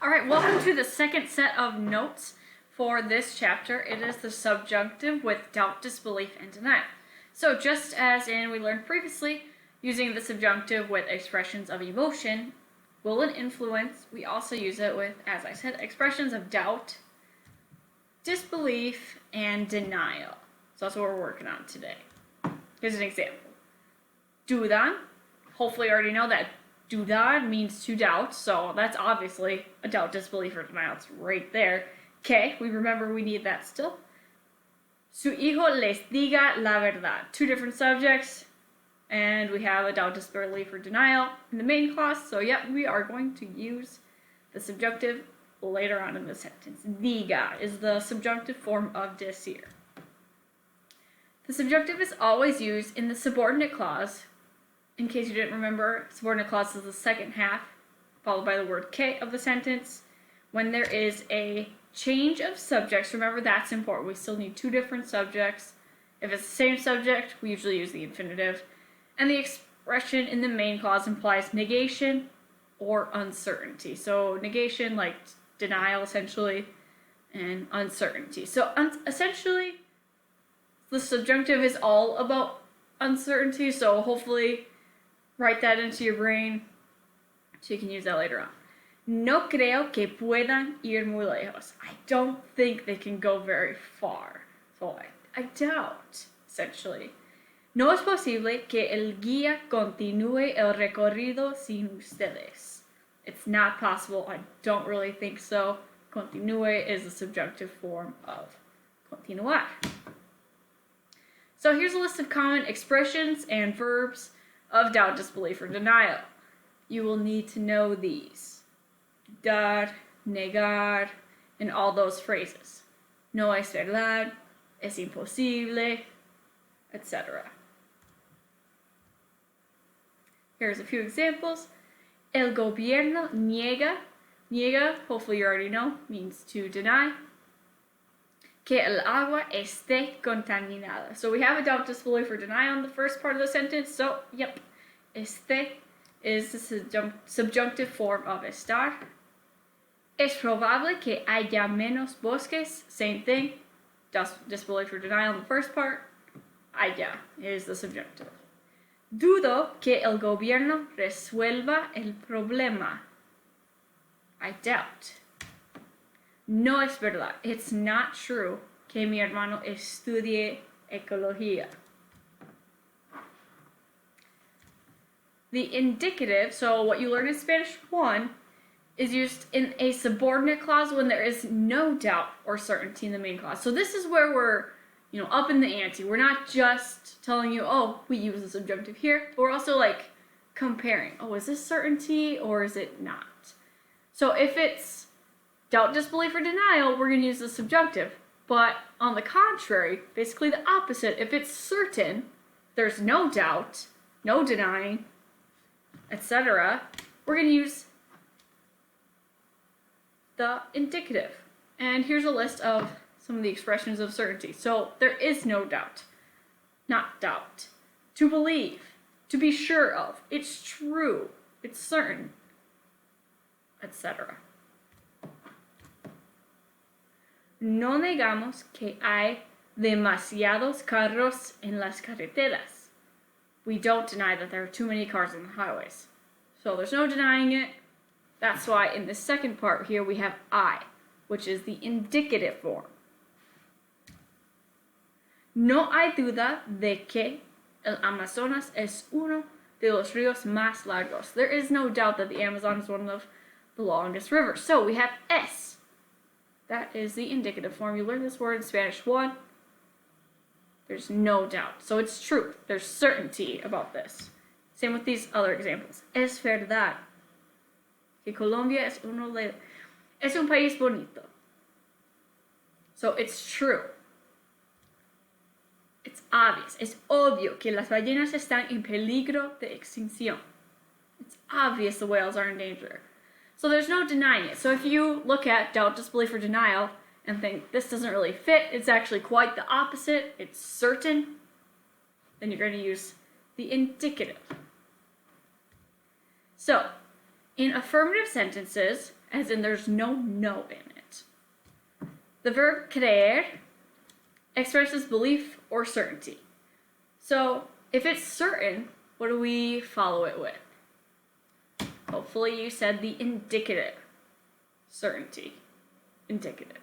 All right, welcome to the second set of notes for this chapter. It is the subjunctive with doubt, disbelief, and denial. So just as we learned previously, using the subjunctive with expressions of emotion, will and influence, we also use it with, as I said, expressions of doubt, disbelief, and denial. So that's what we're working on today. Here's an example. Dudan, hopefully you already know that dudar means to doubt, so that's obviously a doubt, disbelief, or denial. It's right there. Okay, we remember we need that still. Su hijo les diga la verdad. Two different subjects, and we have a doubt, disbelief, or denial in the main clause. So yep, we are going to use the subjunctive later on in the sentence. Diga is the subjunctive form of decir. The subjunctive is always used in the subordinate clause. In case you didn't remember, subordinate clause is the second half, followed by the word que of the sentence. When there is a change of subjects, remember that's important. We still need two different subjects. If it's the same subject, we usually use the infinitive. And the expression in the main clause implies negation or uncertainty. So negation, like denial essentially, and uncertainty. So essentially, the subjunctive is all about uncertainty, so hopefully write that into your brain so you can use that later on. No creo que puedan ir muy lejos. I don't think they can go very far. So I doubt, essentially. No es posible que el guía continúe el recorrido sin ustedes. It's not possible. I don't really think so. Continúe is the subjunctive form of continuar. So here's a list of common expressions and verbs of doubt, disbelief, or denial. You will need to know these. Dar, negar, and all those phrases. No es verdad, es imposible, etc. Here's a few examples. El gobierno niega. Niega, hopefully you already know, means to deny. Que el agua esté contaminada. So we have a doubt, disbelief, or denial in the first part of the sentence. So, yep, esté is the subjunctive form of estar. Es probable que haya menos bosques. Same thing. Disbelief or denial in the first part. Haya is the subjunctive. Dudo que el gobierno resuelva el problema. I doubt. No es verdad. It's not true que mi hermano estudie ecología. The indicative, so what you learn in Spanish 1, is used in a subordinate clause when there is no doubt or certainty in the main clause. So this is where we're, up in the ante. We're not just telling you, oh, we use the subjunctive here, but we're also like comparing. Oh, is this certainty or is it not? So if it's doubt, disbelief, or denial, we're going to use the subjunctive. But on the contrary, basically the opposite, if it's certain, there's no doubt, no denying, etc., we're going to use the indicative. And here's a list of some of the expressions of certainty. So there is no doubt, not doubt. To believe, to be sure of, it's true, it's certain, etc. No negamos que hay demasiados carros en las carreteras. We don't deny that there are too many cars on the highways. So there's no denying it. That's why in the second part here we have I, which is the indicative form. No hay duda de que el Amazonas es uno de los ríos más largos. There is no doubt that the Amazon is one of the longest rivers. So we have es. That is the indicative form. You learn this word in Spanish 1. There's no doubt. So it's true. There's certainty about this. Same with these other examples. Es verdad que Colombia es un país bonito. So it's true. It's obvious. Es obvio que las ballenas están en peligro de extinción. It's obvious the whales are in danger. So there's no denying it. So if you look at doubt, disbelief, or denial and think this doesn't really fit, it's actually quite the opposite, it's certain, then you're going to use the indicative. So, in affirmative sentences, as in there's no no in it. The verb creer expresses belief or certainty. So if it's certain, what do we follow it with? Hopefully you said the indicative. Certainty. Indicative.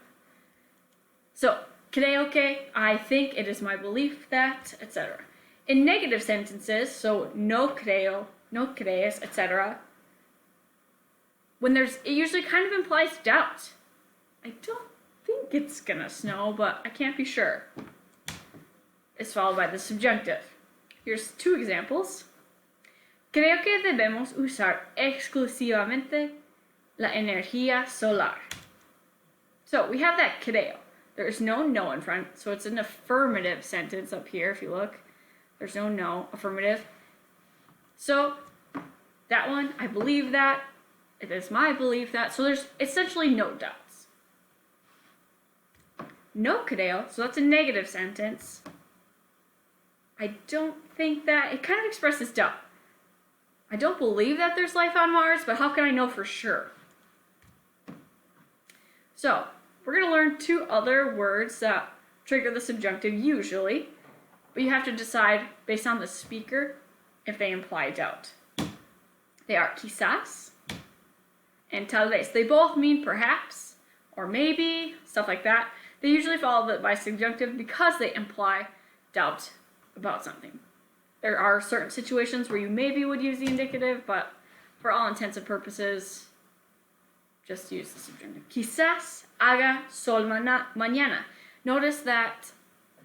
So, creo que, I think, it is my belief that, etc. In negative sentences, so no creo, no crees, etc., when it usually kind of implies doubt. I don't think it's gonna snow, but I can't be sure. It's followed by the subjunctive. Here's two examples. Creo que debemos usar exclusivamente la energía solar. So we have that creo. There's no no in front, so it's an affirmative sentence up here if you look. There's no no, affirmative. So that one, I believe that. It is my belief that. So there's essentially no doubts. No creo, so that's a negative sentence. I don't think that, it kind of expresses doubt. I don't believe that there's life on Mars, but how can I know for sure? So, we're going to learn two other words that trigger the subjunctive usually, but you have to decide based on the speaker if they imply doubt. They are quizás and tal vez. They both mean perhaps or maybe, stuff like that. They usually follow by subjunctive because they imply doubt about something. There are certain situations where you maybe would use the indicative, but for all intents and purposes, just use the subjunctive. Quizás haga sol mañana. Notice that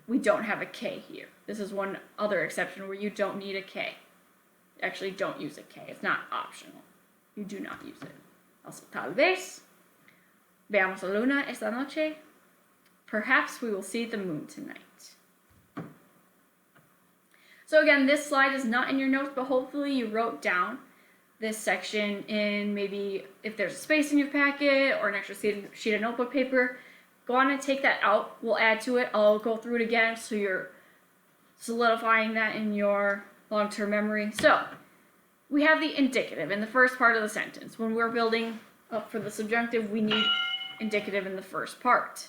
we don't have a K here. This is one other exception where you don't need a K. Actually, don't use a K. It's not optional. You do not use it. Also, tal vez veamos la luna esta noche. Perhaps we will see the moon tonight. So again, this slide is not in your notes, but hopefully you wrote down this section in maybe if there's a space in your packet or an extra sheet of notebook paper. Go on and take that out. We'll add to it. I'll go through it again so you're solidifying that in your long-term memory. So we have the indicative in the first part of the sentence. When we're building up for the subjunctive, we need indicative in the first part.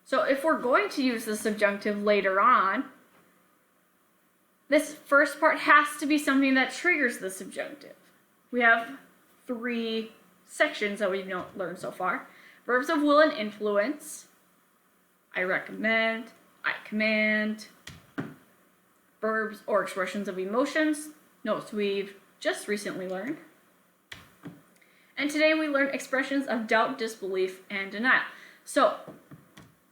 So if we're going to use the subjunctive later on, this first part has to be something that triggers the subjunctive. We have three sections that we've learned so far. Verbs of will and influence. I recommend, I command. Verbs or expressions of emotions. Notes we've just recently learned. And today we learned expressions of doubt, disbelief, and denial. So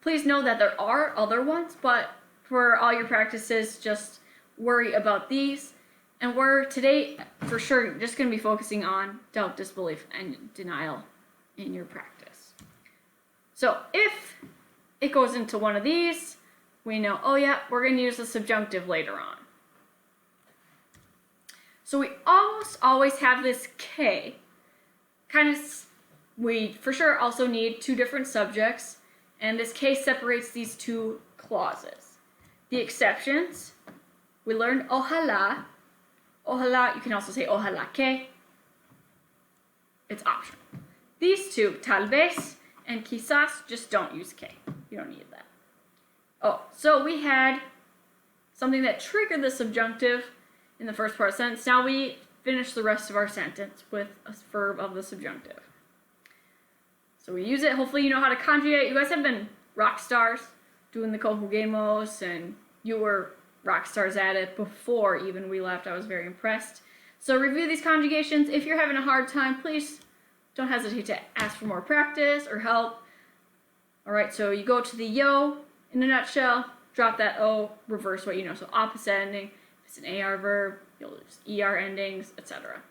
please know that there are other ones, but for all your practices, just worry about these. And we're today, for sure, just going to be focusing on doubt, disbelief, and denial in your practice. So if it goes into one of these, we know, oh yeah, we're going to use the subjunctive later on. So we almost always have this K. We for sure also need two different subjects, and this K separates these two clauses. The exceptions, we learned ojalá. Ojalá, you can also say ojalá que. It's optional. These two, tal vez and quizás, just don't use K. You don't need that. Oh, so we had something that triggered the subjunctive in the first part of the sentence. Now we finish the rest of our sentence with a verb of the subjunctive. So we use it. Hopefully you know how to conjugate. You guys have been rock stars doing the conjuguemos, and you were rock stars at it before even we left. I was very impressed. So review these conjugations. If you're having a hard time, please don't hesitate to ask for more practice or help. Alright, so you go to the yo in a nutshell, drop that O, reverse what you know. So opposite ending, if it's an AR verb, you'll use ER endings, etc.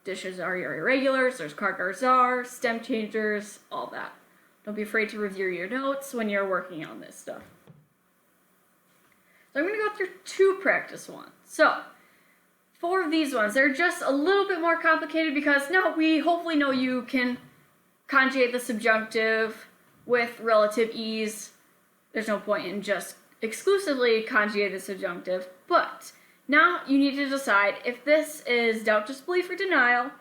Dishes are your irregulars, there's karkar stem changers, all that. Don't be afraid to review your notes when you're working on this stuff. So I'm going to go through two practice ones. So, 4 of these ones, they're just a little bit more complicated because now we hopefully know you can conjugate the subjunctive with relative ease. There's no point in just exclusively conjugate the subjunctive, but now you need to decide if this is doubt, disbelief, or denial,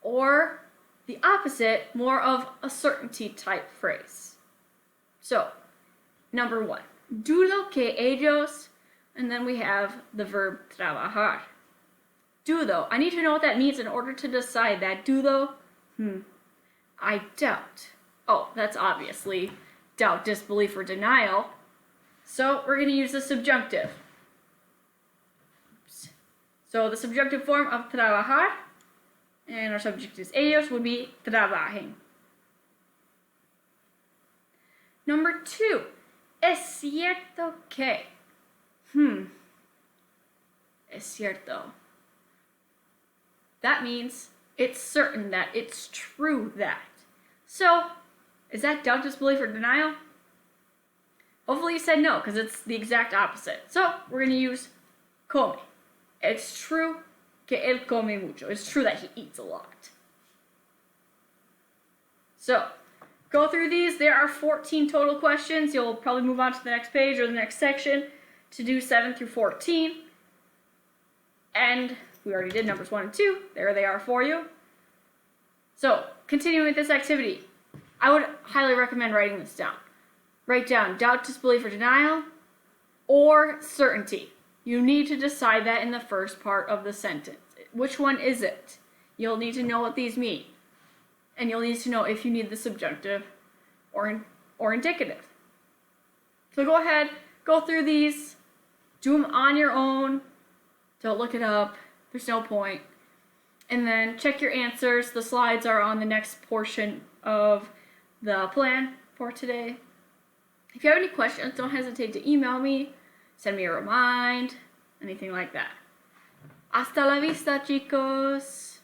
or The opposite, more of a certainty type phrase. So, number 1, dudo que ellos, and then we have the verb trabajar. Dudo, I need to know what that means in order to decide that. Dudo, I doubt. Oh, that's obviously doubt, disbelief, or denial. So we're going to use the subjunctive. Oops. So the subjunctive form of trabajar, and our subject is ellos, would be trabajen. Number 2, es cierto que. Es cierto. That means it's certain that, it's true that. So, is that doubt, disbelief, or denial? Hopefully you said no, because it's the exact opposite. So, we're going to use come. It's true que él come mucho. It's true that he eats a lot. So, go through these. There are 14 total questions. You'll probably move on to the next page or the next section to do 7 through 14. And we already did numbers 1 and 2. There they are for you. So, continuing with this activity, I would highly recommend writing this down. Write down doubt, disbelief, or denial, or certainty. You need to decide that in the first part of the sentence. Which one is it? You'll need to know what these mean. And you'll need to know if you need the subjunctive or indicative. So go ahead, go through these, do them on your own. Don't look it up. There's no point. And then check your answers. The slides are on the next portion of the plan for today. If you have any questions, don't hesitate to email me, send me a remind, anything like that. Hasta la vista, chicos.